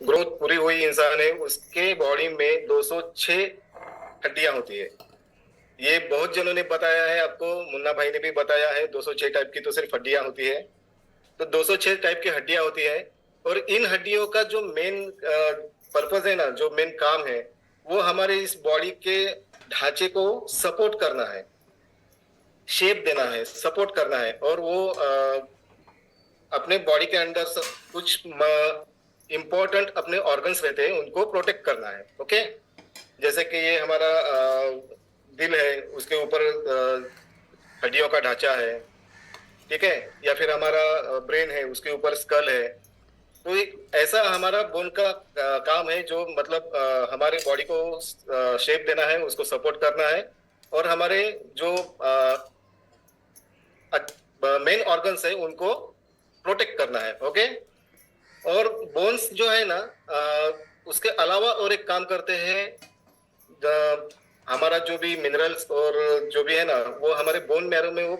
Growth पूरी हुई इंसान है उसके बॉडी में 206 हड्डियां होती है। ये बहुत जनों ने बताया है आपको, मुन्ना भाई ने भी बताया है 206 टाइप की तो सिर्फ हड्डियां होती है। तो 206 टाइप की हड्डियां होती है। और इन हड्डियों का जो मेन पर्पस है ना, जो मेन काम है, वो हमारे इस बॉडी के ढांचे को सपोर्ट करना है, शेप देना है, सपोर्ट करना है। और वो अपने बॉडी के अंदर सब कुछ इंपॉर्टेंट अपने ऑर्गन्स रहते हैं उनको प्रोटेक्ट करना है। ओके, जैसे कि ये हमारा दिल है, उसके ऊपर हड्डियों का ढांचा है, ठीक है। या फिर हमारा ब्रेन है, उसके ऊपर स्कल है। तो एक ऐसा हमारा बोन का काम है जो मतलब हमारे बॉडी को शेप देना है, उसको सपोर्ट करना है। और हमारे जो मेन ऑर्गन्स है उनको प्रोटेक्ट करना है। ओके। और बोन्स जो है ना, उसके अलावा और एक काम करते हैं। हमारा जो भी मिनरल्स और जो भी है ना, वो हमारे बोन मैरो में वो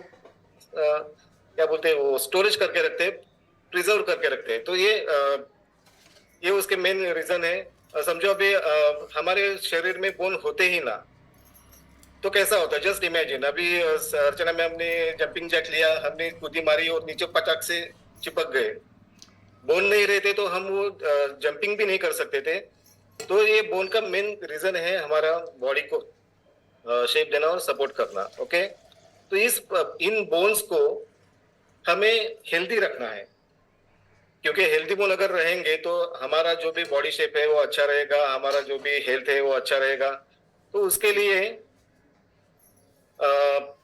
क्या बोलते हैं, वो स्टोरेज करके रखते हैं, प्रिजर्व करके रखते हैं। तो ये उसके मेन रीजन है। समझो अभी हमारे शरीर में बोन होते ही ना तो कैसा होता है, जस्ट इमेजिन। अभी अर्चना मैम ने जंपिंग जैक लिया, हमने कूदी मारी और नीचे पटाख से चिपक गए। बोन नहीं रहते तो हम वो जंपिंग भी नहीं कर सकते थे। तो ये बोन का मेन रीजन है हमारा बॉडी को शेप देना और सपोर्ट करना। ओके। तो इन बोन्स को हमें हेल्दी रखना है, क्योंकि हेल्दी बोन अगर रहेंगे तो हमारा जो भी बॉडी शेप है वो अच्छा रहेगा, हमारा जो भी हेल्थ है वो अच्छा रहेगा। तो उसके लिए अ,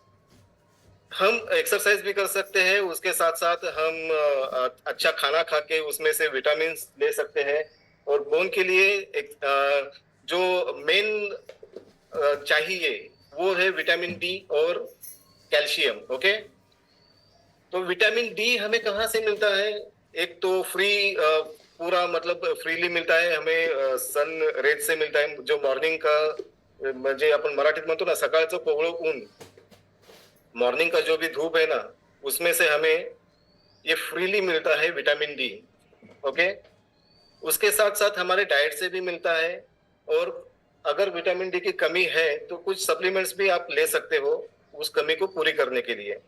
हम एक्सरसाइज भी कर सकते हैं, उसके साथ साथ हम अच्छा खाना खा के उसमें से विटामिन ले सकते हैं। और बोन के लिए एक जो मेन चाहिए वो है विटामिन डी और कैल्शियम। ओके। तो विटामिन डी हमें कहाँ से मिलता है? एक तो पूरा मतलब फ्रीली मिलता है हमें, सन रेज से मिलता है, जो मॉर्निंग का म्हणजे आपण मराठीत म्हणतो ना, सकाळचं कोवळं ऊन, मॉर्निंग का जो भी धूप है ना, उसमें से हमें ये फ्रीली मिलता है विटामिन डी। ओके। उसके साथ साथ हमारे डाइट से भी मिलता है। और अगर विटामिन डी की कमी है तो कुछ सप्लीमेंट्स भी आप ले सकते हो उस कमी को पूरी करने के लिए।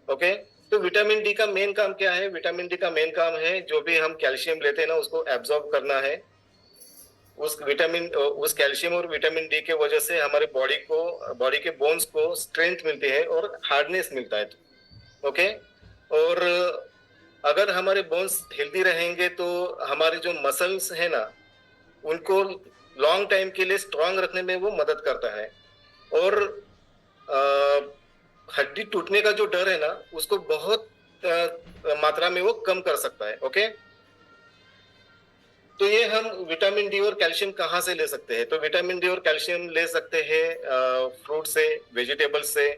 ओके। तो विटामिन डी का मेन काम क्या है? विटामिन डी का मेन काम है जो भी हम कैल्शियम लेते हैं ना, उसको एब्जॉर्ब करना है। उस कैल्शियम और विटामिन डी के वजह से हमारे बॉडी के बोन्स को स्ट्रेंथ मिलती है और हार्डनेस मिलता है। ओके। और अगर हमारे बोन्स हेल्दी रहेंगे तो हमारे जो मसल्स है ना, उनको लॉन्ग टाइम के लिए स्ट्रांग रखने में वो मदद करता है। और हड्डी टूटने का जो डर है ना, उसको बहुत मात्रा में वो कम कर सकता है। ओके। तो ये हम विटामिन डी और कैल्शियम कहाँ से ले सकते हैं? तो विटामिन डी और कैल्शियम ले सकते हैं फ्रूट से, वेजिटेबल से,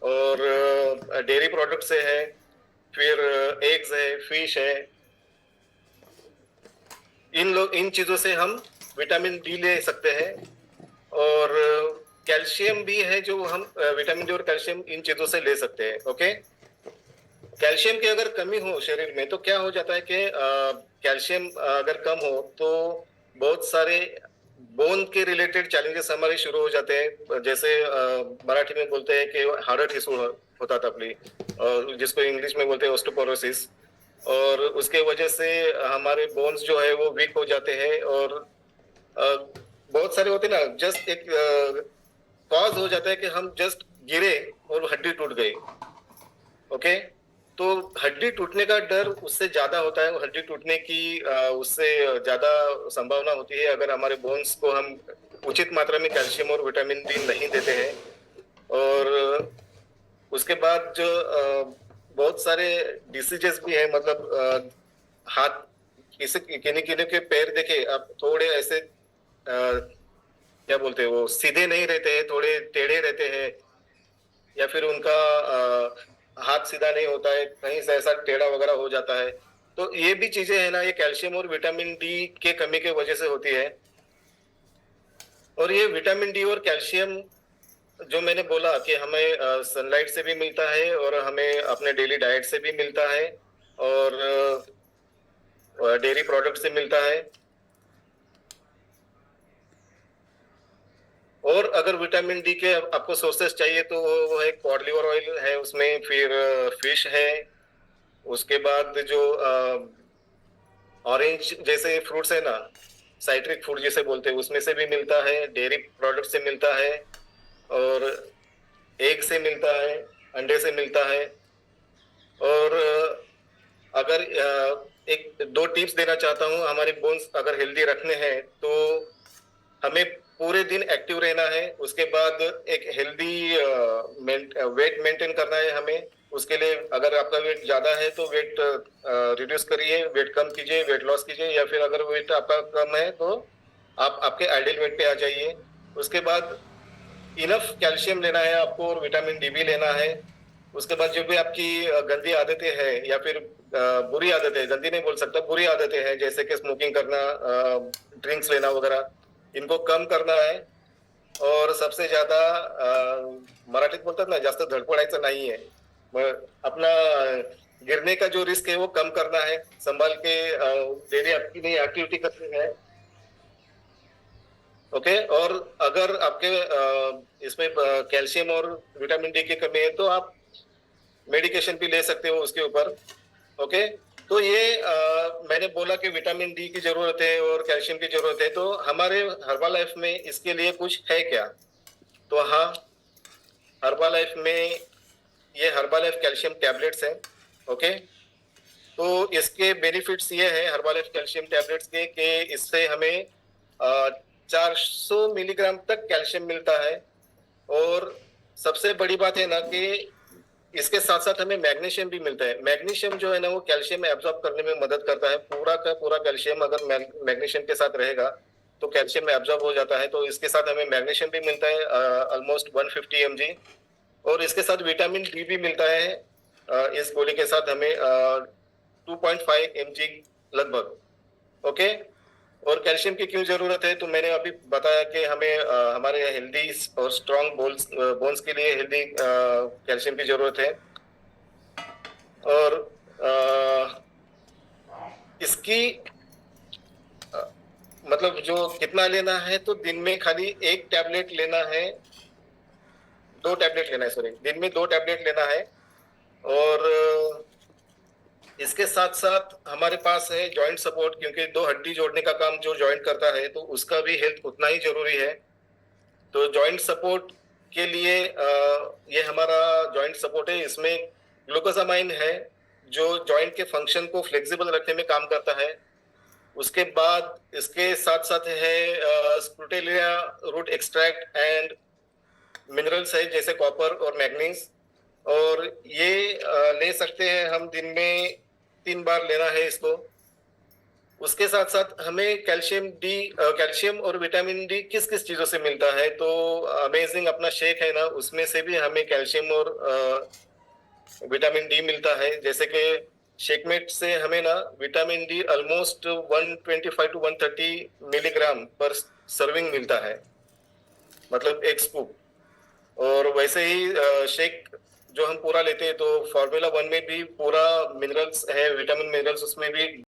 और डेयरी प्रोडक्ट से है, फिर एग्स है, फिश है। इन चीजों से हम विटामिन डी ले सकते हैं। और कैल्शियम भी है जो हम विटामिन डी और कैल्शियम इन चीजों से ले सकते हैं। ओके। कैल्शियम की अगर कमी हो शरीर में तो क्या हो जाता है कि कैल्शियम अगर कम हो तो बहुत सारे बोन के रिलेटेड चैलेंजेस हमारे शुरू हो जाते हैं। जैसे मराठी में बोलते हैं कि हाडं ठिसूळ होतात आपली, और जिसको इंग्लिश में बोलते हैं ऑस्टियोपोरोसिस। और उसके वजह से हमारे बोन्स जो है वो वीक हो जाते हैं। और बहुत सारे होते हैं ना, जस्ट एक कॉज हो जाता है कि हम जस्ट गिरे और हड्डी टूट गई। ओके। तो हड्डी टूटने का डर उससे ज्यादा होता है, हड्डी टूटने की उससे ज्यादा संभावना होती है अगर हमारे बोन्स को हम उचित मात्रा में कैल्शियम और विटामिन डी नहीं देते हैं। और उसके बाद जो बहुत सारे डिसीजेस भी है, मतलब हाथ, किसी किन्हीं किन्हीं के पैर देखे आप थोड़े ऐसे क्या बोलते हैं, वो सीधे नहीं रहते हैं, थोड़े टेढ़े रहते हैं। या फिर उनका हाथ सीधा नहीं होता है, कहीं से ऐसा टेढ़ा वगैरह हो जाता है। तो ये भी चीजें है ना, ये कैल्शियम और विटामिन डी के कमी के वजह से होती है। और ये विटामिन डी और कैल्शियम जो मैंने बोला कि हमें सनलाइट से भी मिलता है और हमें अपने डेली डाइट से भी मिलता है और डेयरी प्रोडक्ट से मिलता है। और अगर विटामिन डी के आपको सोर्सेस चाहिए तो वो है कॉड लिवर ऑयल है उसमें, फिर फिश है, उसके बाद जो ऑरेंज जैसे फ्रूट्स है ना, साइट्रिक फ्रूट जिसे बोलते हैं, उसमें से भी मिलता है, डेयरी प्रोडक्ट से मिलता है, और एग से मिलता है, अंडे से मिलता है। और अगर एक दो टिप्स देना चाहता हूँ, हमारे बोन्स अगर हेल्दी रखने हैं तो हमें पूरे दिन एक्टिव रहना है। उसके बाद एक हेल्दी वेट मेंटेन करना है हमें। उसके लिए अगर आपका वेट ज्यादा है तो वेट रिड्यूस करिए, वेट कम कीजिए, वेट लॉस कीजिए, या फिर अगर वेट आपका कम है तो आप आपके आइडियल वेट पे आ जाइए। उसके बाद इनफ कैल्शियम लेना है आपको, और विटामिन डी भी लेना है। उसके बाद जो भी आपकी गंदी आदतें हैं, या फिर बुरी आदतें, गंदी नहीं बोल सकता, बुरी आदतें हैं, जैसे कि स्मोकिंग करना, ड्रिंक्स लेना वगैरह, इनको कम करना है। और सबसे ज्यादा मराठीत बोलतात ना, जास्त धडपडायचं नाहीये। मग अपना गिरने का जो रिस्क है वो कम करना है, संभाल के डेली आपकी नई एक्टिविटी करनी है। ओके। और अगर आपके इसमें कैल्शियम और विटामिन डी की कमी है तो आप मेडिकेशन भी ले सकते हो उसके ऊपर। ओके। तो ये मैंने बोला कि विटामिन डी की जरूरत है और कैल्शियम की जरूरत है, तो हमारे हर्बल लाइफ में इसके लिए कुछ है क्या? तो हाँ, हर्बल लाइफ में ये हर्बल लाइफ कैल्शियम टैबलेट्स हैं। ओके। तो इसके बेनिफिट्स ये है हर्बल लाइफ कैल्शियम टैबलेट्स के, कि इससे हमें 400 मिलीग्राम तक कैल्शियम मिलता है। और सबसे बड़ी बात है ना कि इसके साथ साथ हमें मैग्नीशियम भी मिलता है। मैग्नीशियम जो है ना वो कैल्शियम एब्जॉर्ब करने में मदद करता है। पूरा का पूरा कैल्शियम अगर मैग्नीशियम के साथ रहेगा तो कैल्शियम एब्जॉर्ब हो जाता है। तो इसके साथ हमें मैग्नीशियम भी मिलता है, ऑलमोस्ट 150 mg। और इसके साथ विटामिन डी भी मिलता है, इस गोली के साथ हमें 2.5 mg लगभग। ओके। और कैल्शियम की क्यों जरूरत है, तो मैंने अभी बताया कि हमें हमारे हेल्दी और स्ट्रॉन्ग बोन्स के लिए हेल्दी कैल्शियम की जरूरत है। और इसकी मतलब जो कितना लेना है, तो दिन में खाली एक टैबलेट लेना है, 2 टैबलेट लेना है, सॉरी, दिन में 2 टैबलेट लेना है। और इसके साथ साथ हमारे पास है जॉइंट सपोर्ट, क्योंकि 2 हड्डी जोड़ने का काम जो जॉइंट करता है तो उसका भी हेल्थ उतना ही जरूरी है। तो जॉइंट सपोर्ट के लिए ये हमारा जॉइंट सपोर्ट है, इसमें ग्लूकोसामाइन है जो जॉइंट के फंक्शन को फ्लेक्सिबल रखने में काम करता है। उसके बाद इसके साथ साथ है स्क्रूटेलिया रूट एक्सट्रैक्ट एंड मिनरल्स है, जैसे कॉपर और मैग्नीज। और ये ले सकते हैं हम, दिन में 3 बार लेना है इसको। उसके साथ साथ हमें कैल्शियम और विटामिन डी किस किस चीजों से मिलता है, तो अमेजिंग अपना शेक है ना, उसमें से भी हमें कैल्शियम और विटामिन डी मिलता है। जैसे कि शेकमेट से हमें ना vitamin D almost 125 to 130 milligram पर सर्विंग मिलता है, मतलब एक स्कूप। और वैसे ही शेक जो हम पूरा लेते हैं तो फॉर्मूला 1 में भी पूरा मिनरल्स है, विटामिन मिनरल्स उसमें भी